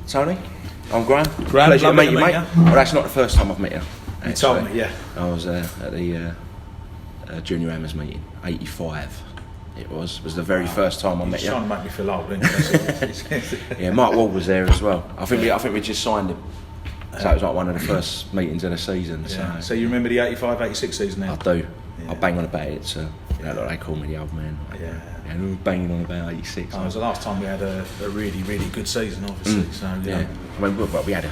Tony, I'm Graham. Graham, Pleasure to meet you, mate. you. Well, that's not the first time I've met you. You told me, yeah. I was at the Junior Hammers meeting, 85. It was the very first time I met you. He's trying to make me feel old, isn't he? Yeah, Mike Ward was there as well. I think we just signed him. So it was like one of the first meetings of the season. Yeah. So you remember the 85-86 season then? I do. Yeah. I bang on about it. So they call me the old man. Yeah. And we were banging on about 86. It was the last time we had a really, really good season, obviously. So yeah. I mean, we had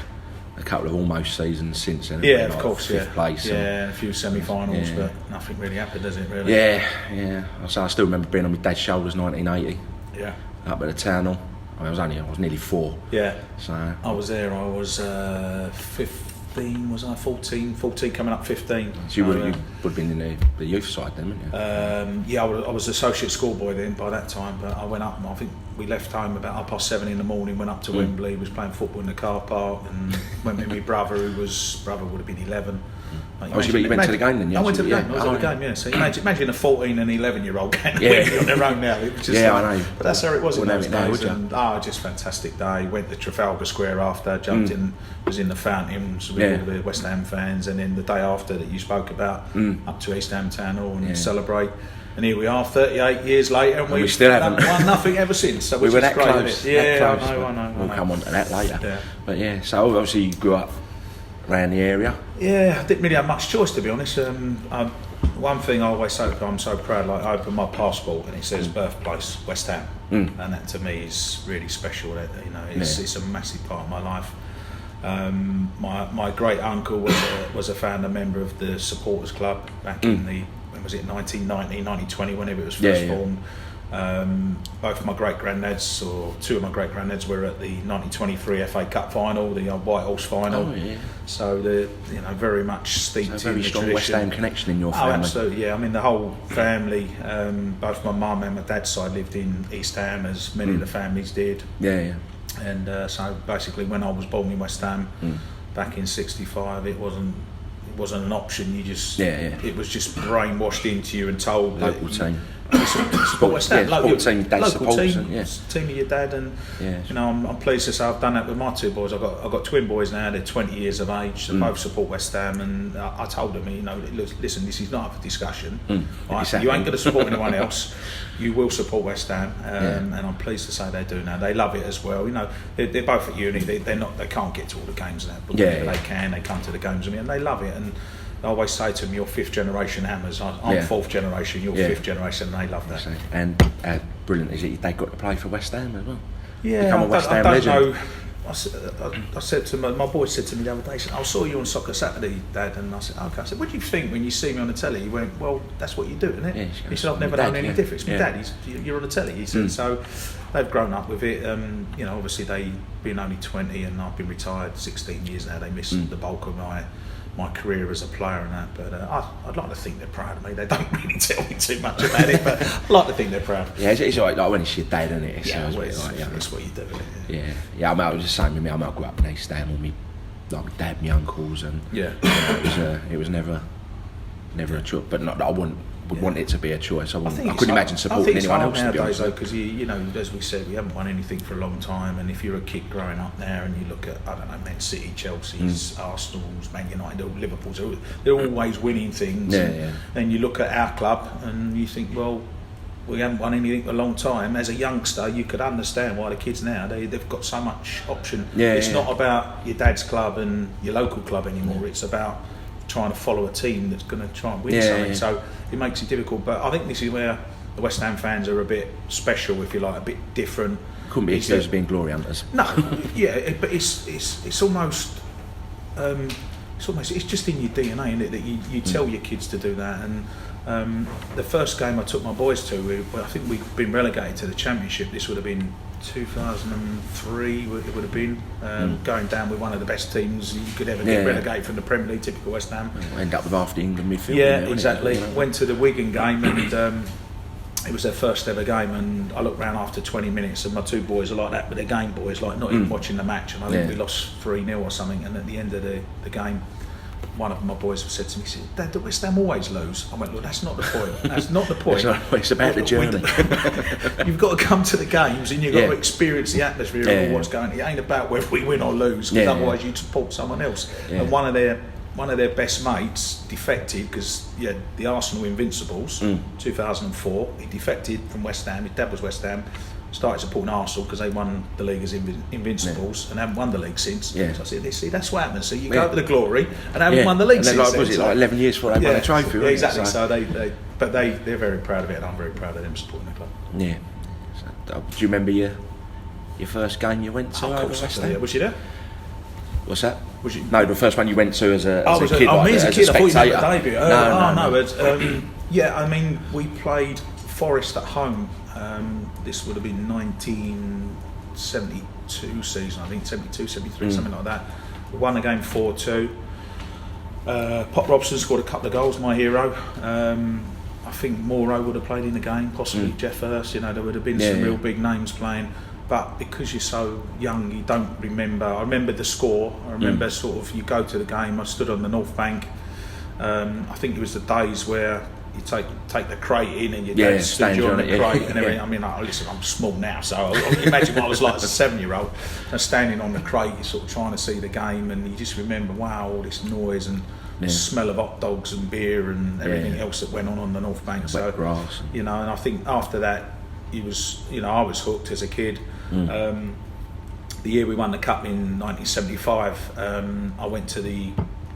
a couple of almost seasons since then. Yeah, of course, fifth place. Yeah, a few semi-finals, but nothing really happened, does it, really? Yeah. So I still remember being on my dad's shoulders 1980. Yeah. Up at the town hall. I was nearly 4. Yeah. So I was there. I was 15. Was I 14? 14 coming up 15. So you would have been in the youth side then, wouldn't you? I was associate schoolboy then by that time. But I went up. I think we left home about 7:30 in the morning. Went up to Wembley. Was playing football in the car park, and went with my brother, brother would have been 11. You went to the game then? I went to the game. I was at the game. Yeah. So imagine a 14 and 11-year-old game on their own now. It was just I know. But that's how it was in those days. And just fantastic day. Went to Trafalgar Square after. Jumped in. Was in the fountains with all the West Ham fans, and then the day after that you spoke about, up to East Ham Town Hall and celebrate. And here we are, 38 years later, and we still haven't won nothing ever since. So we were that great, close. Yeah, I know. We'll come on to that later. Yeah. But yeah, so obviously you grew up around the area. Yeah, I didn't really have much choice, to be honest. One thing I always say, I'm so proud. Like I open my passport and it says birthplace West Ham, and that to me is really special. That it's a massive part of my life. My great uncle was a founder member of the supporters club back in the 1990, 1920, whenever it was first formed. Both of my great granddads, or two of my great granddads, were at the 1923 FA Cup final, the White Horse final. So they're very much steeped in the very strong tradition. West Ham connection in your family. Oh, absolutely, yeah. I mean, the whole family, both my mum and my dad's side lived in East Ham, as many of the families did. Yeah. And so basically, when I was born in West Ham back in '65, it wasn't an option. You just it was just brainwashed into you and told local team. Support West Ham, local team, dad local supports, team of your dad, and I'm pleased to say I've done that with my two boys. I've got twin boys now. They're 20 years of age. They both support West Ham, and I told them, listen, this is not up for discussion. Right? Exactly. You ain't going to support anyone else. You will support West Ham, and I'm pleased to say they do now. They love it as well. They're both at uni. They can't get to all the games now, but whenever they can, they come to the games with me, and they love it. And I always say to them, you're 5th generation Hammers. I'm 4th generation, you're 5th generation, and they love that. And brilliant is it they got to play for West Ham as well? Yeah, become a West Ham legend. Know. I said to my boy said to me the other day, he said, I saw you on Soccer Saturday, Dad, and I said, okay. I said, what do you think when you see me on the telly? He went, well, that's what you do, isn't it? Yeah, he said, I've never known any difference. My dad, you're on the telly. He said, so they've grown up with it. Obviously they being only 20 and I've been retired 16 years now. They miss the bulk of my career as a player and that, but I'd like to think they're proud of me. They don't really tell me too much about it, but I'd like to think they're proud. Yeah, it's like when it's your dad, isn't it? It's what you do, isn't it? Yeah. I was just saying with me, I grew up in East Ham with me, like my dad, my uncles, and it was never a choice. But not that I would want it to be a choice. I couldn't imagine supporting anyone else. Nowadays, though, because as we said, we haven't won anything for a long time. And if you're a kid growing up there, and you look at Man City, Chelsea's, Arsenal's, Man United, Liverpool's, they're always winning things. Then you look at our club, and you think, well, we haven't won anything for a long time. As a youngster, you could understand why the kids now they've got so much option. It's not about your dad's club and your local club anymore. It's about trying to follow a team that's going to try and win something. So it makes it difficult. But I think this is where the West Ham fans are a bit special, if you like, a bit different. Couldn't be accused of being glory hunters. No, but it's almost it's just in your DNA, isn't it, that you tell your kids to do that. And the first game I took my boys to, I think we'd been relegated to the Championship. This would have been 2003, it would have been, going down with one of the best teams you could ever get relegated from the Premier League, typical West Ham. End up with half the England midfield. Yeah, exactly. Went to the Wigan game, and it was their first ever game, and I looked round after 20 minutes and my two boys are like that, but they're game boys, like not even watching the match, and I think we lost 3-0 or something. And at the end of the game, one of my boys said to me, he said, "Dad, do West Ham always lose?" I went, "Look, that's not the point. That's not the point. It's about the journey. You've got to come to the games and you've got to experience the atmosphere of what's going on. It ain't about whether we win or lose, because otherwise you'd support someone else." And one of their best mates defected, because the Arsenal Invincibles, 2004. He defected from West Ham. His dad was West Ham. Started supporting Arsenal because they won the league as Invincibles and haven't won the league since. So I said, "See, that's what happens. So you go for the glory and haven't won the league since." Was it like 11 years before they won the trophy? Yeah, exactly. So they're very proud of it, and I'm very proud of them supporting the club. Yeah. So, do you remember your first game you went to? Of course, yeah. Was you there? What's that? Was you? No, the first one you went to as a kid. Oh, me as a kid. I thought you meant the debut. No. Yeah, I mean, we played Forest at home. This would have been 1972 season, I think, 72, 73, something like that. We won the game 4-2. Pop Robson scored a couple of goals, my hero. I think Moreau would have played in the game, possibly Jeff Hurst. There would have been some real big names playing. But because you're so young, you don't remember. I remember the score. I remember sort of, you go to the game. I stood on the North Bank. I think it was the days where you take the crate in and your dad stood you on the crate and everything. I mean, listen, I'm small now, so imagine what I was like as a 7-year-old, and standing on the crate, you're sort of trying to see the game, and you just remember, wow, all this noise and the smell of hot dogs and beer and everything else that went on the North Bank. So, grass. And I think after that, I was hooked as a kid. The year we won the cup in 1975, I went to the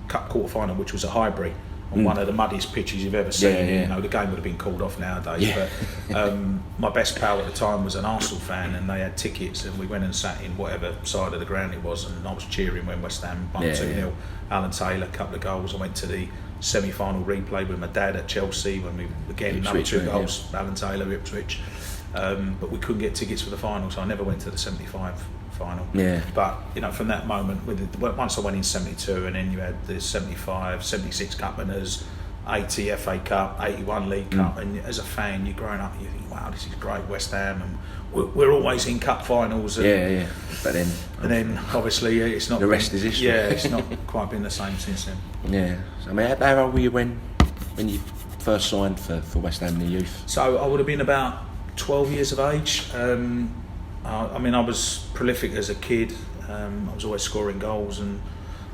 cup quarter-final, which was at Highbury, on one of the muddiest pitches you've ever seen. The game would have been called off nowadays. But my best pal at the time was an Arsenal fan, and they had tickets, and we went and sat in whatever side of the ground it was, and I was cheering when West Ham won 2-0. Alan Taylor, a couple of goals. I went to the semi-final replay with my dad at Chelsea when we another 2 goals. Alan Taylor, Ipswich. But we couldn't get tickets for the final, so I never went to the 75 final. But from that moment, once I went in 72, and then you had the 75, 76 cup winners, 80 FA Cup, 81 League Cup, and as a fan, you're growing up and you think, wow, this is great, West Ham, and we're always in cup finals. And, But then obviously it's not. The rest is history. It's not quite been the same since then. So, I mean, how old were you when you first signed for West Ham in the youth? So I would have been about 12 years of age. I mean, I was prolific as a kid. I was always scoring goals, and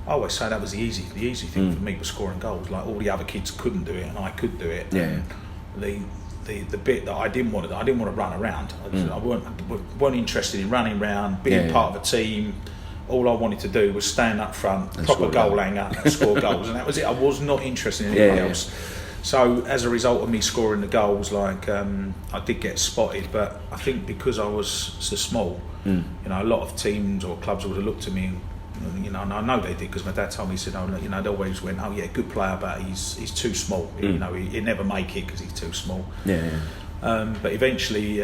I always say that was the easy thing for me, was scoring goals. Like, all the other kids couldn't do it, and I could do it. The bit that I didn't want to run around. I weren't interested in running around, being part of a team. All I wanted to do was stand up front, and proper goal hanger, and score goals, and that was it. I was not interested in anything else. So as a result of me scoring the goals, I did get spotted, but I think because I was so small, a lot of teams or clubs would have looked at me, and I know they did, because my dad told me, he said, they always went, "Oh yeah, good player, but he's too small. He'd never make it because he's too small." But eventually,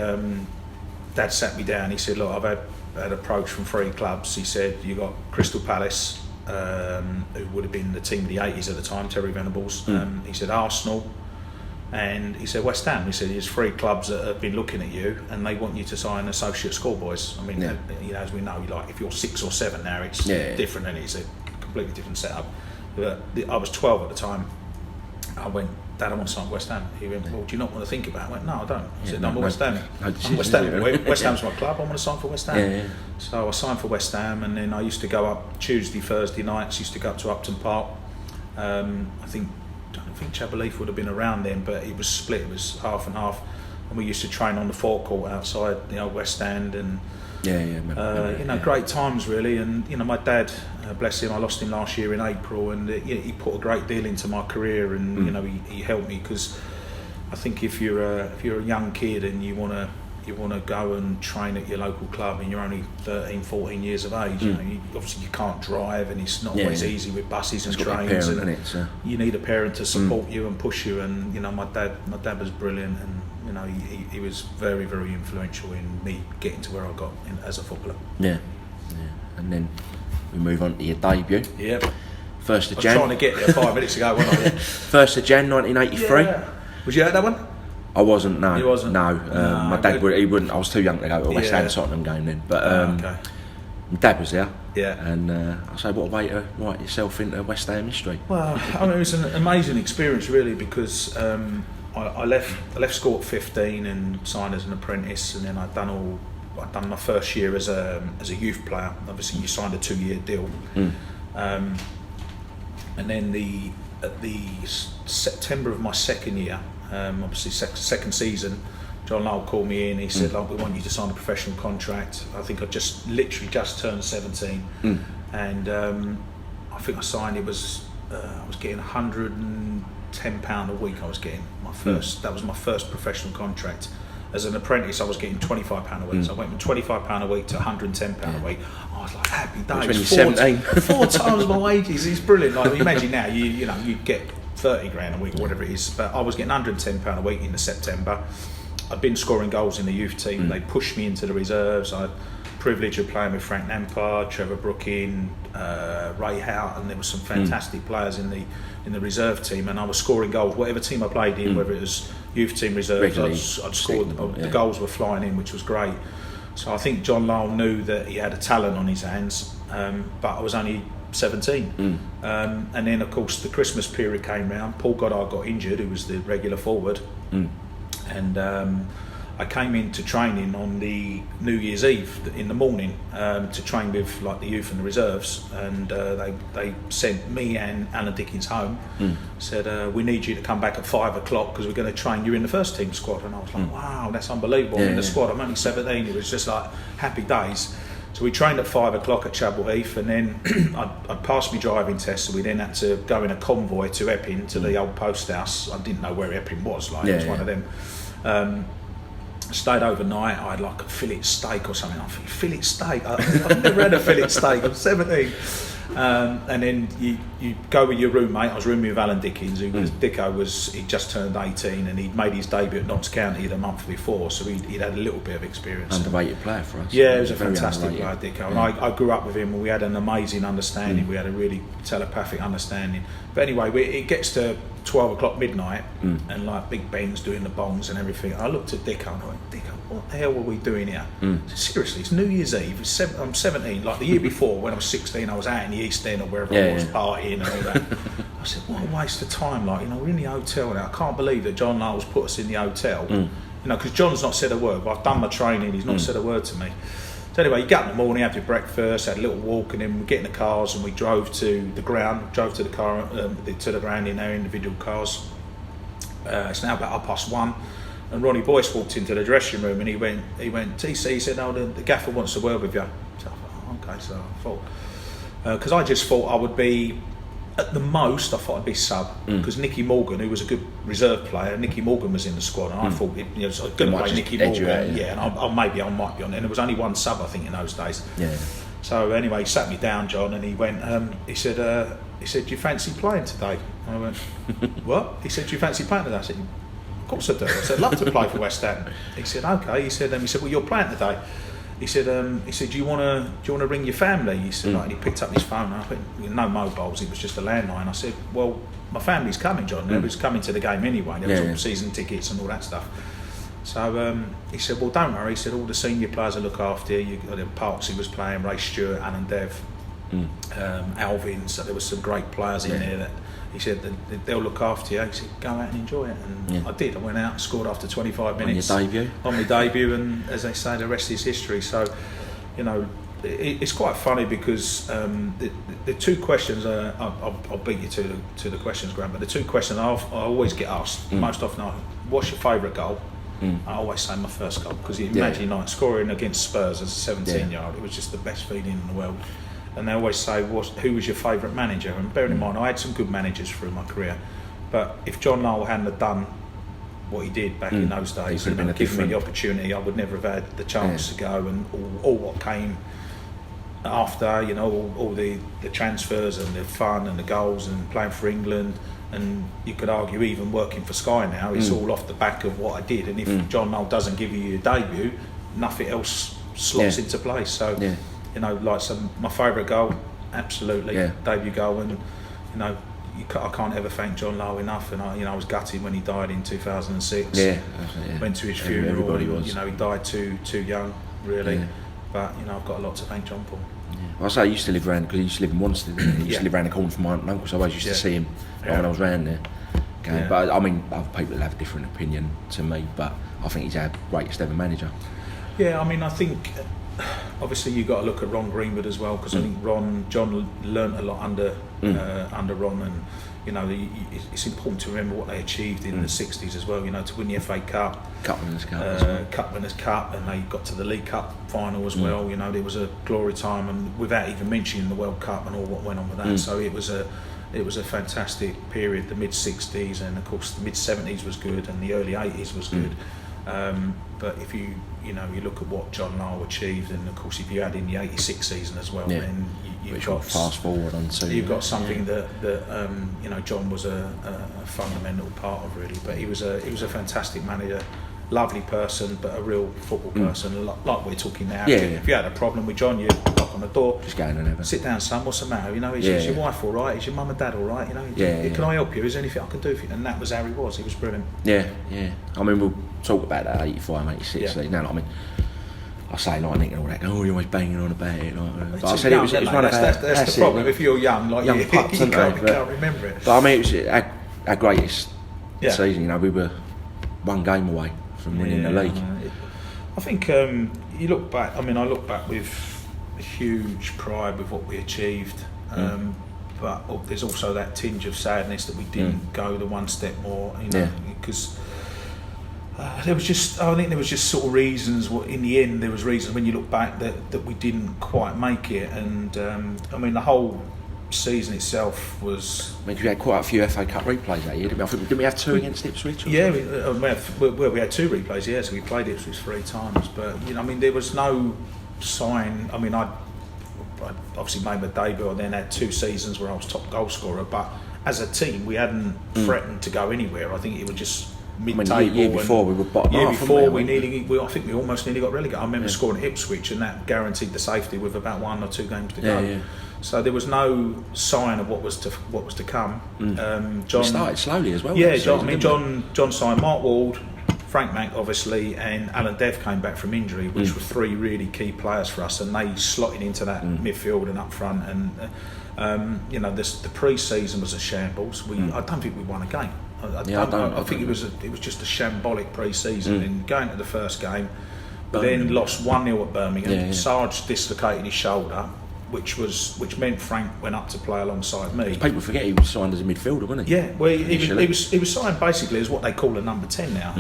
Dad sat me down. He said, "Look, I've had approach from 3 clubs." He said, "You got Crystal Palace, who would have been the team of the 80s at the time, Terry Venables. He said Arsenal, and he said West Ham. He said there's 3 clubs that have been looking at you, and they want you to sign associate schoolboys. I mean, as we know, if you're 6 or 7 now, it's different, and it's a completely different setup. But I was 12 at the time. I went, "Dad, I want to sign West Ham." He went, "Well, do you not want to think about it?" I went, "No, I don't." I said, "No, I'm West Ham. I'm West Ham. West Ham's my club. I want to sign for West Ham." So I signed for West Ham, and then I used to go up Tuesday, Thursday nights. Used to go up to Upton Park. I don't think Chabaleaf would have been around then, but it was split. It was half and half, and we used to train on the forecourt outside the old West Stand, and great times really. And my dad, bless him, I lost him last year in April, and he put a great deal into my career, and he helped me, because I think if you're a young kid and you want to go and train at your local club, and you're only 13, 14 years of age, obviously you can't drive, and it's not always easy with buses and trains, and you need a parent to support you and push you. And my dad was brilliant, and he was very, very influential in me getting to where I got as a footballer. And then we move on to your debut. 1st of Jan. I was trying to get there 5 minutes ago, wasn't I? 1st of Jan 1983. Was you at that one? I wasn't. No. You wasn't? No. My dad he wouldn't. I was too young to go to a West Ham Tottenham game then. But My dad was there. Yeah. And I say, what a way to write yourself into West Ham history. Well, I mean, it was an amazing experience, really, because I left school at 15 and signed as an apprentice, and then I'd done my first year as a youth player. Obviously, you signed a 2-year deal, and then at the September of my second year, obviously second season, John Lowell called me in. He said, "Look, we want you to sign a professional contract." I think I literally just turned 17, and I think I signed. I was getting £110 a week. I was getting my first. That was my first professional contract. As an apprentice, I was getting £25 a week. So I went from £25 a week to £110 a week. I was like, happy days. When you're 17. 4 times my wages. It's brilliant. Like, imagine now, you get 30 grand a week or whatever it is. But I was getting £110 a week in the September. I'd been scoring goals in the youth team. They pushed me into the reserves. I had the privilege of playing with Frank Lampard, Trevor Brooking, Ray Houghton. There were some fantastic players in the reserve team, and I was scoring goals. Whatever team I played in, whether it was youth team reserves, I'd scored. The goals were flying in, which was great. So I think John Lowell knew that he had a talent on his hands, but I was only 17. And then, of course, the Christmas period came round. Paul Goddard got injured, who was the regular forward. And I came into training on the New Year's Eve in the morning to train with like the youth and the reserves, and they sent me and Alan Dickens home. Said, we need you to come back at 5 o'clock because we're going to train you in the first team squad. And I was like, wow, that's unbelievable. I'm in the squad. I'm only 17. It was just like happy days. So we trained at 5 o'clock at Chapel Heath, and then I'd passed my driving test, so we then had to go in a convoy to Epping, to the old post house. I didn't know where Epping was, it was one of them. Stayed overnight. I had like a fillet steak or something. I think fillet steak. I've never had a fillet steak. I'm 17. And then you go with your roommate. I was rooming with Alan Dickens, who was he'd just turned 18 and he'd made his debut at Notts County the month before, so he'd had a little bit of experience. Underrated player for us. Yeah, he was a fantastic player, Dicko. And I grew up with him, and we had an amazing understanding. We had a really telepathic understanding. But anyway, it gets to 12 o'clock midnight, and like Big Ben's doing the bongs and everything. I looked at Dicko and I went, Dicko, what the hell were we doing here? Seriously, it's New Year's Eve. I'm 17. Like the year before, when I was 16, I was out in the East End or wherever I was partying and all that. I said, what a waste of time. Like, we're in the hotel now. I can't believe that John Lowell's put us in the hotel. Because John's not said a word. But I've done my training. He's not said a word to me. So anyway, you get up in the morning, have your breakfast, had a little walk, and then we get in the cars and we drove to the ground. Drove to the car to the ground in our individual cars. It's now about 1:30, and Ronnie Boyce walked into the dressing room and he went, TC, he said, "Oh, the gaffer wants a word with you." So I thought, okay, so I thought, because I just thought I would be, at the most, I thought I'd be sub, because Nicky Morgan, who was a good reserve player, Nicky Morgan was in the squad, and I thought I was going to play Nicky Morgan, and I might be on it. And there was only one sub, I think, in those days. Yeah. So anyway, he sat me down, John, and he went, he said, "Do you fancy playing today?" And I went, "What?" He said, "Do you fancy playing today?" I said, "Of course I do." I said, "I'd love to play for West Ham." He said, "Okay." He said, "Well, you're playing today." He said, "Do you want to ring your family?" He said, and he picked up his phone. And I think no mobiles. It was just a landline. I said, "Well, my family's coming, John. They was coming to the game anyway. There was all season tickets and all that stuff." So he said, "Well, don't worry." He said, "All the senior players will look after you. Parks, he was playing, Ray Stewart, Alan Dev, Alvin. So there was some great players in there that." He said that they'll look after you. He said, "Go out and enjoy it." And I did. I went out and scored after 25 minutes. On your debut? On my debut, and as they say, the rest is history. So, it's quite funny because the two questions, I'll beat you to the questions, Graham, but the two questions I always get asked, most often are, what's your favourite goal? I always say my first goal, because you imagine like scoring against Spurs as a 17-year-old, it was just the best feeling in the world. And they always say, who was your favourite manager? And bearing in mind, I had some good managers through my career, but if John Lowell hadn't have done what he did back in those days, given me the opportunity, I would never have had the chance to go, and all what came after, all the transfers and the fun and the goals and playing for England, and you could argue even working for Sky now, it's all off the back of what I did. And if John Lowell doesn't give you your debut, nothing else slots into place. So. My favourite goal, absolutely, debut goal, and I can't ever thank John Lowell enough. And I was gutted when he died in 2006. Went to his funeral. Everybody was. He died too young, really. But I've got a lot to thank John for. Well, I say I used to live around, because he used to live in Wanstead, didn't he? He used to live around the corner from my aunt and uncle, so I always used to see him when I was round there. Okay. But I mean, other people have a different opinion to me, but I think he's our greatest ever manager. Yeah, I mean, I think obviously you've got to look at Ron Greenwood as well, because I think John learnt a lot under Ron, and you know, it's important to remember what they achieved in the 60s as well. You know, to win the FA Cup, Cup Winners' Cup, as well. Cup Winners' Cup, and they got to the League Cup final as well. You know, there was a glory time, and without even mentioning the World Cup and all what went on with that. So it was a fantastic period. The mid 60s, and of course the mid 70s was good, and the early 80s was good. But if you look at what John Lyall achieved, and of course if you add in the 86 season as well, then you've got fast forward on to. You've got something that John was a fundamental part of, really. But he was a fantastic manager, lovely person, but a real football person, like we're talking now. If you had a problem with John, you knock on the door, just go in and have it. Sit down, son. What's the matter? You know, is your wife all right? Is your mum and dad all right? You know, can I help you? Is there anything I can do for you? And that was how he was. He was brilliant. Yeah. I mean, we'll talk about that 85, 86. Now, I mean, I say like Nick and all that. Oh, you're always banging on about it. But I said it was one of that's the problem. If you're young, like young pups, you can't remember it. But I mean, it was our greatest season. You know, we were one game away from winning the league. I think you look back. I mean, I look back with huge pride with what we achieved. But there's also that tinge of sadness that we didn't go the one step more. You know, because. I think there was just sort of reasons. In the end, there was reasons when you look back that we didn't quite make it, and I mean the whole season itself was. I mean, we had quite a few FA Cup replays that year, didn't we? I think, didn't we have two against Ipswich? Yeah, we had two replays. Yeah, so we played Ipswich 3 times, but you know, I mean, there was no sign. I mean, I obviously made my debut, and then had 2 seasons where I was top goal scorer. But as a team, we hadn't threatened to go anywhere. I think it was just. Mid-table. I mean, year before we were bottom half. Year before I think we almost nearly got relegated. I remember scoring at Ipswich, and that guaranteed the safety with about 1 or 2 games to go. Yeah. So there was no sign of what was to come. John we started slowly as well. Yeah, John signed Mark Ward, Frank Mack obviously, and Alan Dev came back from injury, which were 3 really key players for us, and they slotted into that midfield and up front. And the pre-season was a shambles. I don't think we won a game. I think it was just a shambolic pre-season. And going to the first game, then lost 1-0 at Birmingham. Sarge dislocated his shoulder, which meant Frank went up to play alongside me. People forget he was signed as a midfielder, wasn't he? Yeah, well, he was signed basically as what they call a number 10 now.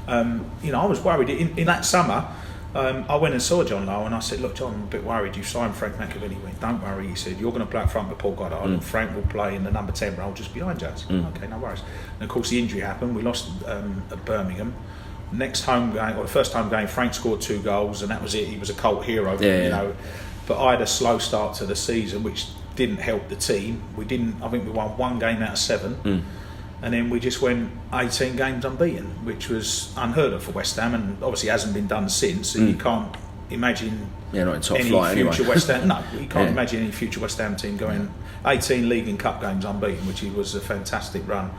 And I was worried in that summer. I went and saw John Lyall and I said, look, John, I'm a bit worried. You've signed Frank McAveen. He went, don't worry. He said, you're going to play up front with Paul Goddard and Frank will play in the number 10 role just behind Jazz. Okay, no worries. And of course the injury happened. We lost at Birmingham. Next home game, or the first home game, Frank scored 2 goals and that was it. He was a cult hero, you know. But I had a slow start to the season, which didn't help the team. I think we won 1 game out of 7. And then we just went 18 games unbeaten, which was unheard of for West Ham, and obviously hasn't been done since. And you can't imagine not in top any flight future anyway. West Ham. No, you can't imagine any future West Ham team going 18 league and cup games unbeaten, which was a fantastic run.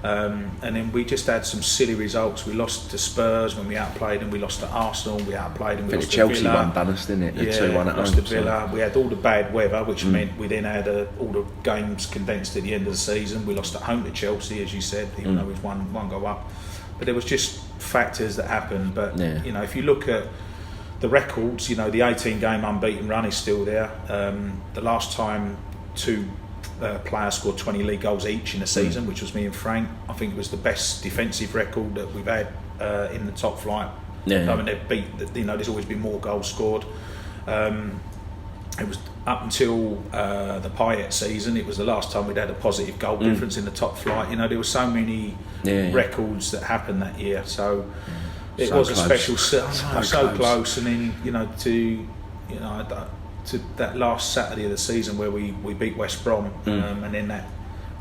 And then we just had some silly results. We lost to Spurs when we outplayed them. We lost to Arsenal. We outplayed them. We lost to Chelsea Villa. won done us, didn't it? Yeah, 2-1 at lost home, to Villa. We had all the bad weather, which meant we then had all the games condensed at the end of the season. We lost at home to Chelsea, as you said, even though we was one go up. But there was just factors that happened. But if you look at the records, the 18-game unbeaten run is still there. The last time 2 players scored 20 league goals each in a season, which was me and Frank. I think it was the best defensive record that we've had in the top flight. I mean, there's always been more goals scored. It was up until the Payet season. It was the last time we'd had a positive goal difference in the top flight. There were so many records that happened that year. So it was close. A special. So close, and then to that last Saturday of the season where we beat West Brom, and then that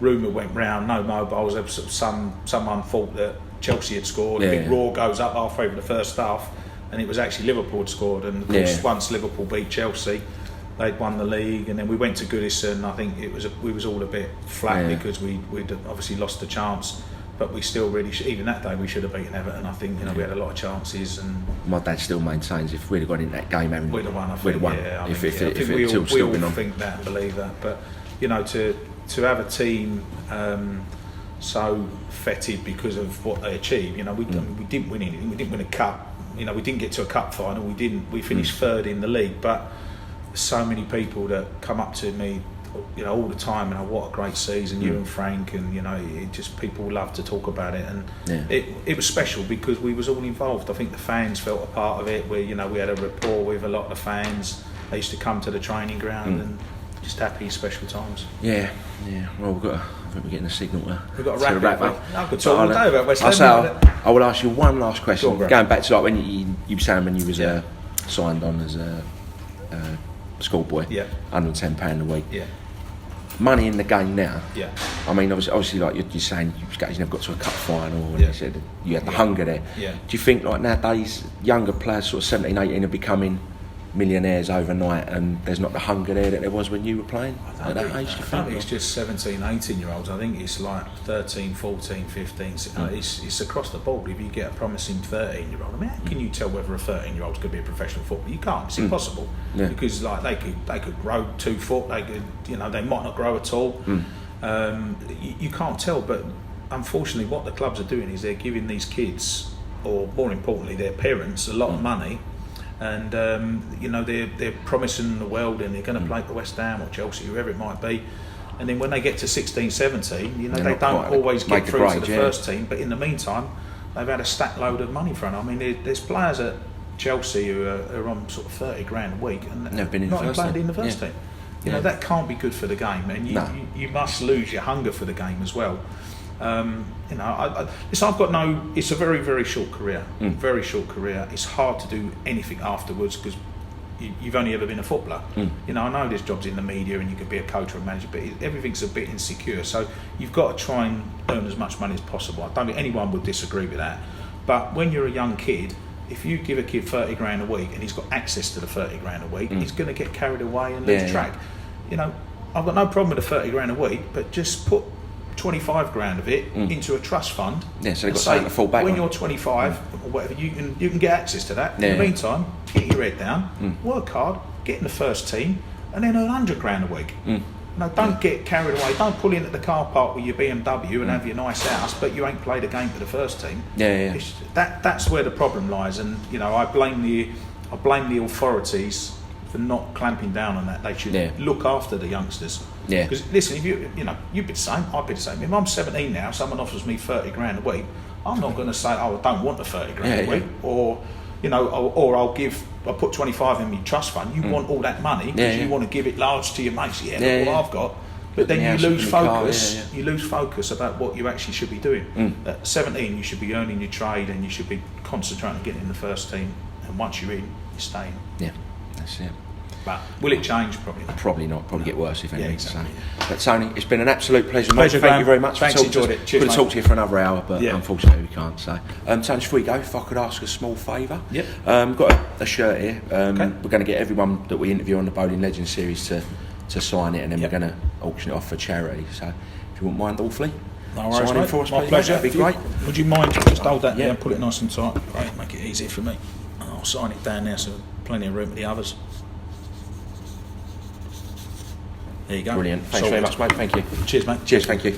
rumour went round. No mobiles. Someone thought that Chelsea had scored. A big roar goes up halfway through the first half, and it was actually Liverpool had scored. And of course, once Liverpool beat Chelsea, they'd won the league, and then we went to Goodison. I think we was all a bit flat because we'd obviously lost the chance. but we still really even that day we should have beaten Everton. I think we had a lot of chances, and my dad still maintains if we'd have gone into that game, we'd have won. I think, we'd have won. Yeah, if we all been on. think that and believe that, but to have a team so fetid because of what they achieved. We didn't win anything. We didn't win a cup. We didn't get to a cup final. We finished third in the league, but so many people that come up to me all the time, what a great season, you and Frank, and it just, people love to talk about it, and it was special because we was all involved. I think the fans felt a part of it, where we had a rapport with a lot of the fans. They used to come to the training ground, and just happy, special times. Yeah. Well, I think we're getting a signal there. We've got to wrap up. I could talk all day about West Ham. I will ask you one last question. Sure, going back to like when you were saying when you was signed on as a schoolboy, £110 a week. Yeah. Money in the game now. Yeah. I mean, obviously, like you're saying, you never got to a cup final, and you said you had the hunger there. Yeah. Do you think like nowadays younger players, sort of 17, 18, are becoming millionaires overnight, and there's not the hunger there that there was when you were playing at that age? I think it's just 17, 18 year olds. I think it's like 13, 14, 15. It's across the board. If you get a promising 13 year old, I mean, how can you tell whether a 13 year old's going to be a professional footballer? You can't. It's impossible because like they could grow 2 foot. They could, they might not grow at all. You can't tell. But unfortunately, what the clubs are doing is they're giving these kids, or more importantly, their parents, a lot of money. And they're promising the world, and they're going to play for West Ham or Chelsea, whoever it might be. And then when they get to 16, 17, they don't always get through to the first team. But in the meantime, they've had a stack load of money thrown. I mean, there's players at Chelsea who are on sort of 30 grand a week and never been in not the first played in the first team. That can't be good for the game, and you must lose your hunger for the game as well. I've got no. It's a very, very short career. Very short career. It's hard to do anything afterwards because you've only ever been a footballer. I know there's jobs in the media and you could be a coach or a manager, but everything's a bit insecure. So you've got to try and earn as much money as possible. I don't think anyone would disagree with that. But when you're a young kid, if you give a kid 30 grand a week and he's got access to the 30 grand a week, he's going to get carried away and lose track. I've got no problem with the 30 grand a week, but just put 25 grand of it into a trust fund. Yeah, so they've got something to fall back when on. You're 25 or whatever, you can get access to that. In the meantime, get your head down, work hard, get in the first team, and then earn 100 grand a week. Don't get carried away. Don't pull in at the car park with your BMW and have your nice house, but you ain't played a game for the first team. That's where the problem lies, and I blame the authorities for not clamping down on that. They should look after the youngsters. Because listen, if you'd be the same, I'd be the same. If I'm 17 now, someone offers me 30 grand a week, I'm not going to say, I don't want the 30 grand a week, or I'll put 25 in my trust fund. You want all that money because you want to give it large to your mates. Look what I've got. But then you lose focus. You lose focus about what you actually should be doing. At 17, you should be earning your trade, and you should be concentrating on getting in the first team. And once you're in, you're staying. Yeah, that's it. But will it change? Probably not. Probably not. Probably get worse if anything. Exactly. But Tony, it's been an absolute pleasure, mate. Thank you very much. Thanks, enjoyed it. Cheers, could have talked to you for another hour, but unfortunately we can't. So, Tony, before we go, if I could ask a small favour. Got a shirt here. We're going to get everyone that we interview on the Boleyn Legends series to sign it, and then we're going to auction it off for charity. So, if you wouldn't mind awfully. No worries, signing for us, my please, pleasure. That'd be great. Would you mind just hold that there and put it nice and tight? Great, make it easier for me. I'll sign it down there so plenty of room for the others. There you go. Brilliant. Thanks very much, mate. Thank you. Cheers, mate. Cheers. Thank you.